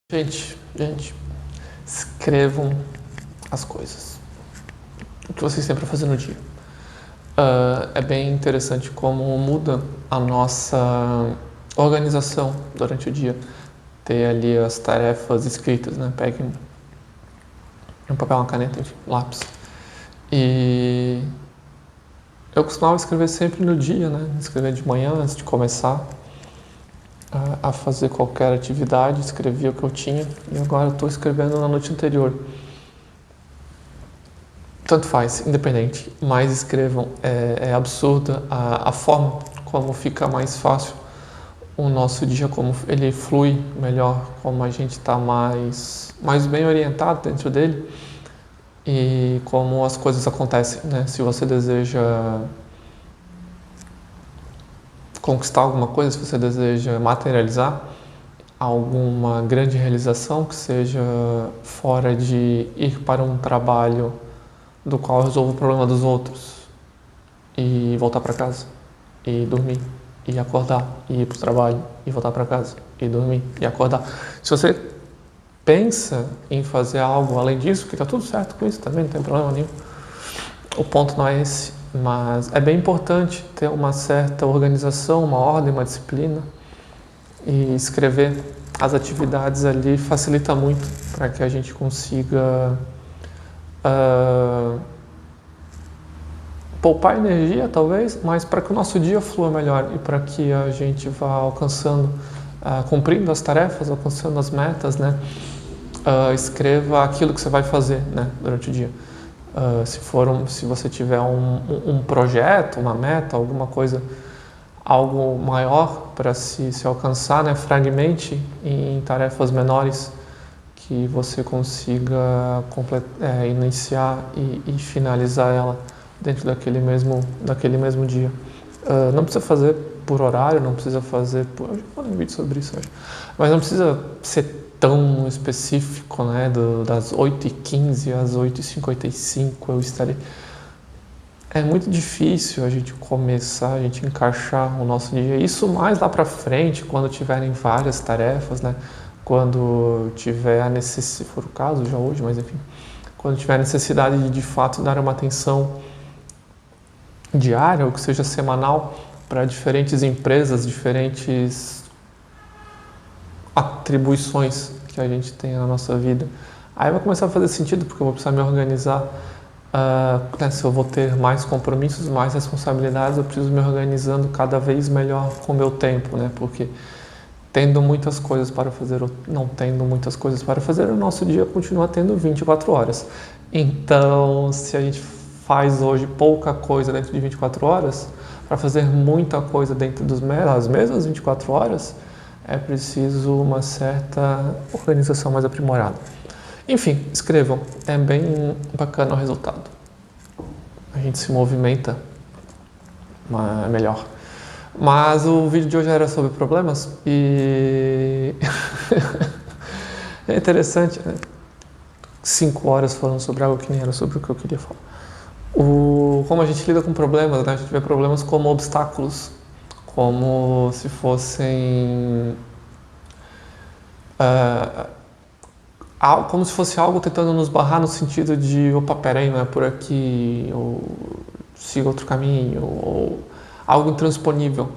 Gente, escrevam as coisas. O que vocês têm para fazer no dia. É bem interessante como muda a nossa organização durante o dia. Ter ali as tarefas escritas, né? Pegue um papel, uma caneta, enfim, lápis. E eu costumava escrever sempre no dia, né? Escrever de manhã antes de começar a fazer qualquer atividade, escrevia o que eu tinha e agora eu estou escrevendo na noite anterior. Tanto faz, independente, mas escrevam. É absurda a forma como fica mais fácil o nosso dia, como ele flui melhor, como a gente está mais bem orientado dentro dele e como as coisas acontecem, né? Se você deseja conquistar alguma coisa, se você deseja materializar alguma grande realização que seja fora de ir para um trabalho do qual resolve o problema dos outros e voltar para casa e dormir e acordar e ir para o trabalho e voltar para casa e dormir e acordar. Se você pensa em fazer algo além disso, que está tudo certo com isso também, não tem problema nenhum. O ponto não é esse, mas é bem importante ter uma certa organização, uma ordem, uma disciplina e escrever as atividades ali facilita muito para que a gente consiga poupar energia, talvez, mas para que o nosso dia flua melhor e para que a gente vá alcançando, cumprindo as tarefas, alcançando as metas, né? Escreva aquilo que você vai fazer, né, durante o dia. Se você tiver um projeto, uma meta, alguma coisa, algo maior para se alcançar, né, fragmente em tarefas menores que você consiga iniciar e finalizar ela dentro daquele mesmo dia. Não precisa fazer por horário, não precisa fazer por... Eu já falei um vídeo sobre isso hoje. Mas não precisa ser tão específico, né? Das 8h15 às 8h55 eu estarei... É muito difícil a gente começar, a gente encaixar o nosso dia. Isso mais lá para frente, quando tiverem várias tarefas, né? Quando tiver a necessidade, se for o caso, já hoje, mas enfim, quando tiver a necessidade de fato dar uma atenção diária ou que seja semanal para diferentes empresas, diferentes atribuições que a gente tem na nossa vida. Aí vai começar a fazer sentido, porque eu vou precisar me organizar. Se eu vou ter mais compromissos, mais responsabilidades, eu preciso me organizando cada vez melhor com o meu tempo, né? Porque tendo muitas coisas para fazer ou não tendo muitas coisas para fazer, o nosso dia continua tendo 24 horas. Então, se a gente faz hoje pouca coisa dentro de 24 horas, para fazer muita coisa dentro das mesmas 24 horas, é preciso uma certa organização mais aprimorada. Enfim, escrevam, é bem bacana o resultado. A gente se movimenta melhor. Mas o vídeo de hoje era sobre problemas e é interessante, né? 5 horas falando sobre algo que nem era sobre o que eu queria falar. Como a gente lida com problemas, né? A gente vê problemas como obstáculos, como se fossem como se fosse algo tentando nos barrar no sentido de opa, peraí, não é por aqui, ou siga outro caminho, ou algo intransponível.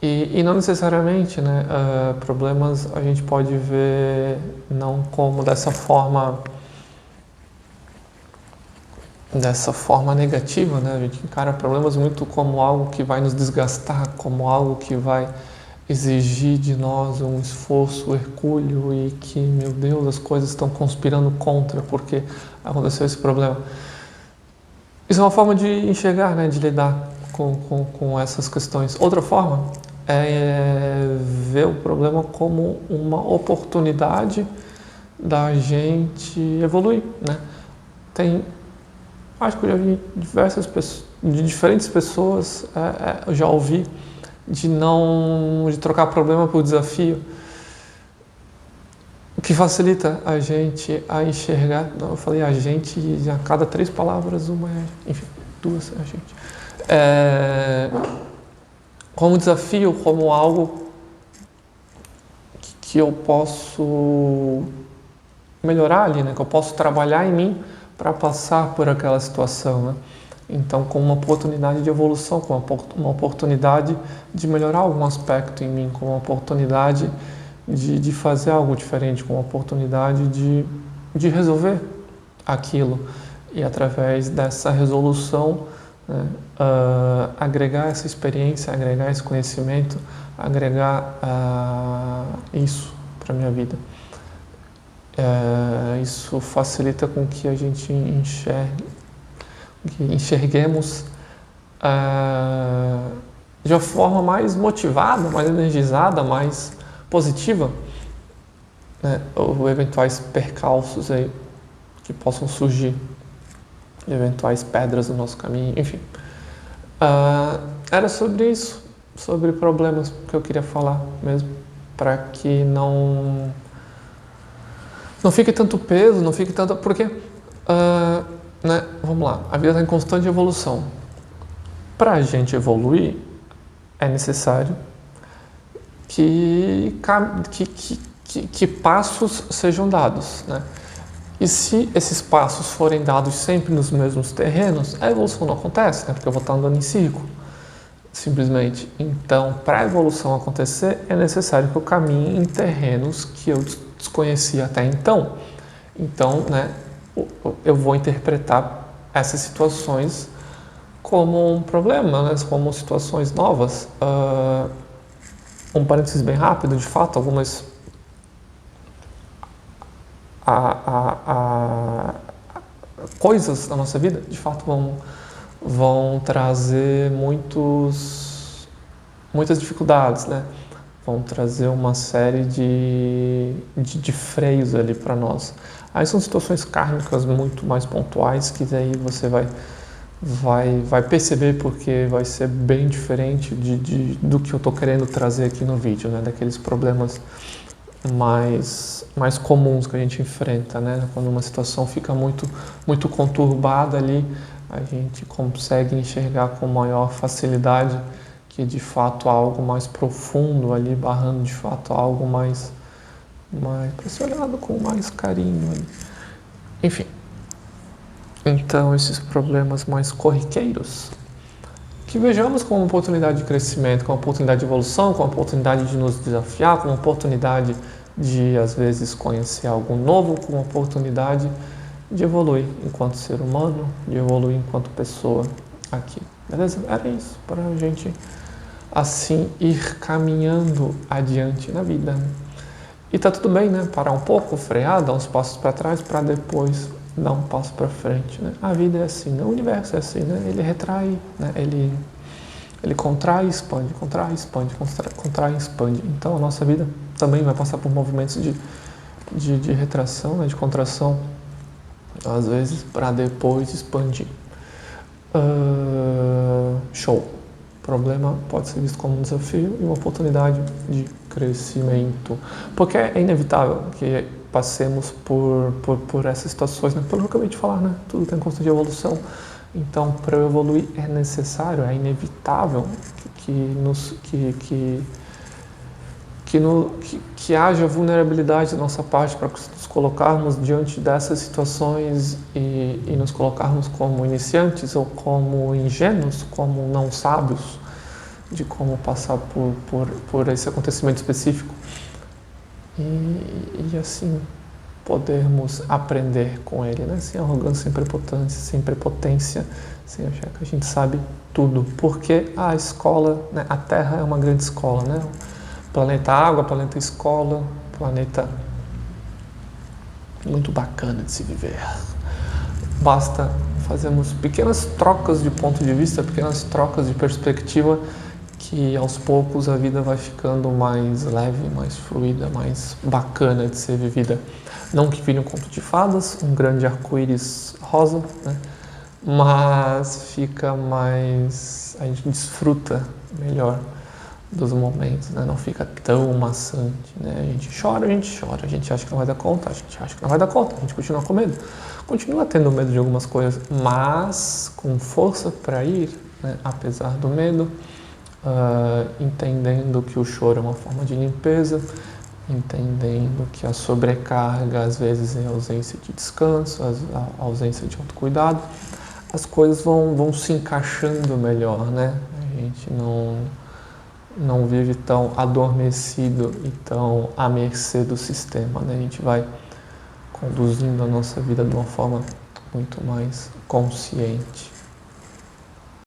E não necessariamente, né, problemas a gente pode ver não como dessa forma negativa, né? A gente encara problemas muito como algo que vai nos desgastar, como algo que vai exigir de nós um esforço hercúleo e que, meu Deus, as coisas estão conspirando contra porque aconteceu esse problema. Isso é uma forma de enxergar, né, de lidar com essas questões. Outra forma é ver o problema como uma oportunidade da gente evoluir, né? Acho que eu já vi de diferentes pessoas, eu já ouvi de trocar problema por desafio, o que facilita a gente a enxergar. Eu falei a gente e a cada 3 palavras uma é, enfim, 2 é a gente. Como desafio, como algo que eu posso melhorar ali, né? Que eu posso trabalhar em mim para passar por aquela situação, né? Então, como uma oportunidade de evolução, como uma oportunidade de melhorar algum aspecto em mim, como uma oportunidade de fazer algo diferente, como uma oportunidade de resolver aquilo. E através dessa resolução, né, agregar essa experiência, agregar esse conhecimento, agregar isso para a minha vida. Isso facilita com que a gente enxerguemos de uma forma mais motivada, mais energizada, mais positiva, né, ou eventuais percalços aí que possam surgir, eventuais pedras no nosso caminho, enfim. Era sobre isso, sobre problemas que eu queria falar mesmo, para que não fique tanto peso, não fique tanto... Porque, né, vamos lá, a vida está em constante evolução. Para a gente evoluir, é necessário que passos sejam dados, né? E se esses passos forem dados sempre nos mesmos terrenos, a evolução não acontece, né? Porque eu vou estar andando em círculo, simplesmente. Então, para a evolução acontecer, é necessário que eu caminhe em terrenos que eu desconhecia até então. Então, né, eu vou interpretar essas situações como um problema, né, como situações novas. Um parênteses bem rápido, de fato, algumas coisas da nossa vida, de fato, vão trazer muitas dificuldades, né? Vão trazer uma série de freios ali para nós. Aí são situações kármicas muito mais pontuais que daí você vai perceber, porque vai ser bem diferente do que eu estou querendo trazer aqui no vídeo, né? Daqueles problemas mais comuns que a gente enfrenta, né? Quando uma situação fica muito conturbada ali, a gente consegue enxergar com maior facilidade que de fato há algo mais profundo ali, barrando de fato algo mais para ser olhado com mais carinho ali. Enfim, então esses problemas mais corriqueiros, que vejamos como uma oportunidade de crescimento, como uma oportunidade de evolução, como uma oportunidade de nos desafiar, como uma oportunidade de, às vezes, conhecer algo novo, como uma oportunidade de evoluir enquanto ser humano, de evoluir enquanto pessoa aqui. Beleza? Era isso, para a gente, assim, ir caminhando adiante na vida. E tá tudo bem, né? Parar um pouco, frear, dar uns passos para trás, para depois dar um passo para frente, né? A vida é assim, né? O universo é assim, né? Ele retrai, né? Ele contrai, expande, contrai, expande, contrai, expande. Então a nossa vida também vai passar por movimentos de retração, né? De contração, às vezes, para depois expandir. Show. O problema pode ser visto como um desafio e uma oportunidade de crescimento. Porque é inevitável que passemos por essas situações, né? Pelo que eu acabei de falar, né? Tudo tem constante evolução. Então, para eu evoluir é necessário, é inevitável que haja vulnerabilidade da nossa parte para nos colocarmos diante dessas situações e nos colocarmos como iniciantes ou como ingênuos, como não sábios de como passar por esse acontecimento específico e assim podermos aprender com ele, né? Sem arrogância, sem prepotência, sem achar que a gente sabe tudo, porque a escola, né? A Terra é uma grande escola, né? Planeta água, planeta escola, planeta muito bacana de se viver. Basta fazermos pequenas trocas de ponto de vista, pequenas trocas de perspectiva, que aos poucos a vida vai ficando mais leve, mais fluida, mais bacana de ser vivida. Não que vire um conto de fadas, um grande arco-íris rosa, né? Mas fica mais... a gente desfruta melhor dos momentos, né? Não fica tão maçante, né? A gente chora, a gente acha que não vai dar conta, a gente continua com medo, continua tendo medo de algumas coisas, mas com força para ir, né? Apesar do medo, entendendo que o choro é uma forma de limpeza, entendendo que a sobrecarga às vezes é a ausência de descanso, a ausência de autocuidado, as coisas vão se encaixando melhor, né? A gente não vive tão adormecido e tão à mercê do sistema, né? A gente vai conduzindo a nossa vida de uma forma muito mais consciente.